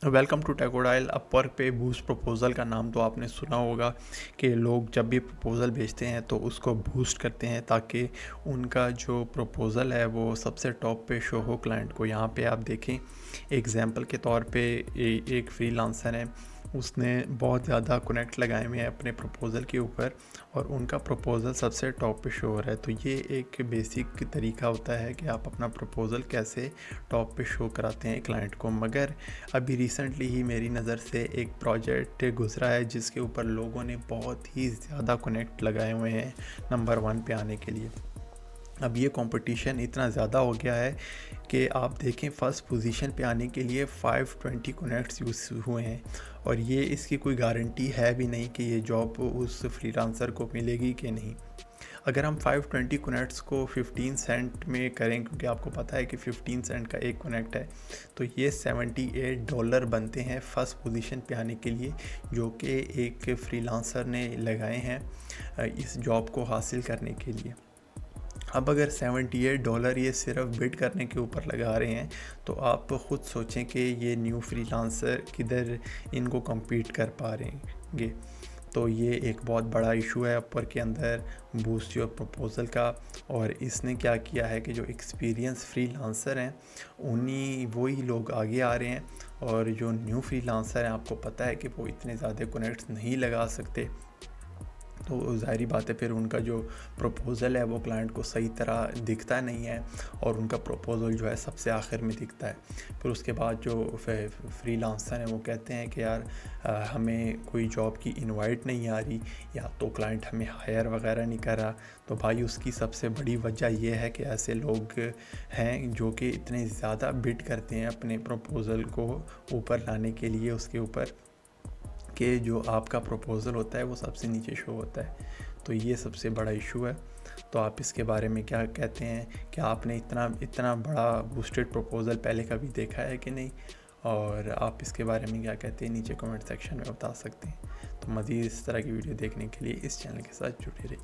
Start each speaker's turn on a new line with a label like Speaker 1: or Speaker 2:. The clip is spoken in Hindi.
Speaker 1: वेलकम टू टेकोडाइल। अपवर्क पे बूस्ट प्रपोज़ल का नाम तो आपने सुना होगा कि लोग जब भी प्रपोज़ल भेजते हैं तो उसको बूस्ट करते हैं ताकि उनका जो प्रपोज़ल है वो सबसे टॉप पे शो हो क्लाइंट को। यहाँ पे आप देखें, एग्जांपल के तौर पे एक फ्रीलांसर है, उसने बहुत ज़्यादा कनेक्ट लगाए हुए हैं अपने प्रपोज़ल के ऊपर और उनका प्रपोज़ल सबसे टॉप पे शो हो रहा है। तो ये एक बेसिक तरीका होता है कि आप अपना प्रपोज़ल कैसे टॉप पे शो कराते हैं क्लाइंट को। मगर अभी रिसेंटली ही मेरी नज़र से एक प्रोजेक्ट गुजरा है जिसके ऊपर लोगों ने बहुत ही ज़्यादा कनेक्ट लगाए हुए हैं नंबर 1 पे आने के लिए। अब ये कंपटीशन इतना ज़्यादा हो गया है कि आप देखें, फ़र्स्ट पोजीशन पे आने के लिए 520 कनेक्ट्स यूज़ हुए हैं और ये इसकी कोई गारंटी है भी नहीं कि ये जॉब उस फ्रीलांसर को मिलेगी कि नहीं। अगर हम 520 कनेक्ट्स को 15 सेंट में करें, क्योंकि आपको पता है कि 15 सेंट का एक कनेक्ट है, तो ये $78 बनते हैं फ़र्स्ट पोजीशन पे आने के लिए, जो कि एक फ्रीलांसर ने लगाए हैं इस जॉब को हासिल करने के लिए। अब अगर $78 ये सिर्फ बिड करने के ऊपर लगा रहे हैं तो आप ख़ुद सोचें कि ये न्यू फ्रीलांसर किधर इनको कम्पीट कर पा रहेंगे। तो ये एक बहुत बड़ा इशू है अपवर के अंदर बूस्ट योर प्रपोज़ल का। और इसने क्या किया है कि जो एक्सपीरियंस फ्रीलांसर हैं उन्हीं वही लोग आगे आ रहे हैं, और जो न्यू फ्रीलांसर हैं आपको पता है कि वो इतने ज़्यादा कनेक्ट्स नहीं लगा सकते, तो ज़ाहिरी बात है फिर उनका जो प्रपोज़ल है वो क्लाइंट को सही तरह दिखता नहीं है और उनका प्रपोज़ल जो है सबसे आखिर में दिखता है। फिर उसके बाद जो फ्रीलांसर हैं वो कहते हैं कि यार हमें कोई जॉब की इनवाइट नहीं आ रही, या तो क्लाइंट हमें हायर वगैरह नहीं कर रहा। तो भाई उसकी सबसे बड़ी वजह यह है कि ऐसे लोग हैं जो कि इतने ज़्यादा बिड करते हैं अपने प्रपोज़ल को ऊपर लाने के लिए, उसके ऊपर कि जो आपका प्रपोज़ल होता है वो सबसे नीचे शो होता है। तो ये सबसे बड़ा इशू है। तो आप इसके बारे में क्या कहते हैं? क्या आपने इतना बड़ा बूस्टेड प्रपोज़ल पहले कभी देखा है कि नहीं? और आप इसके बारे में क्या कहते हैं नीचे कमेंट सेक्शन में बता सकते हैं। तो मज़ीद इस तरह की वीडियो देखने के लिए इस चैनल के साथ जुड़े रहिए।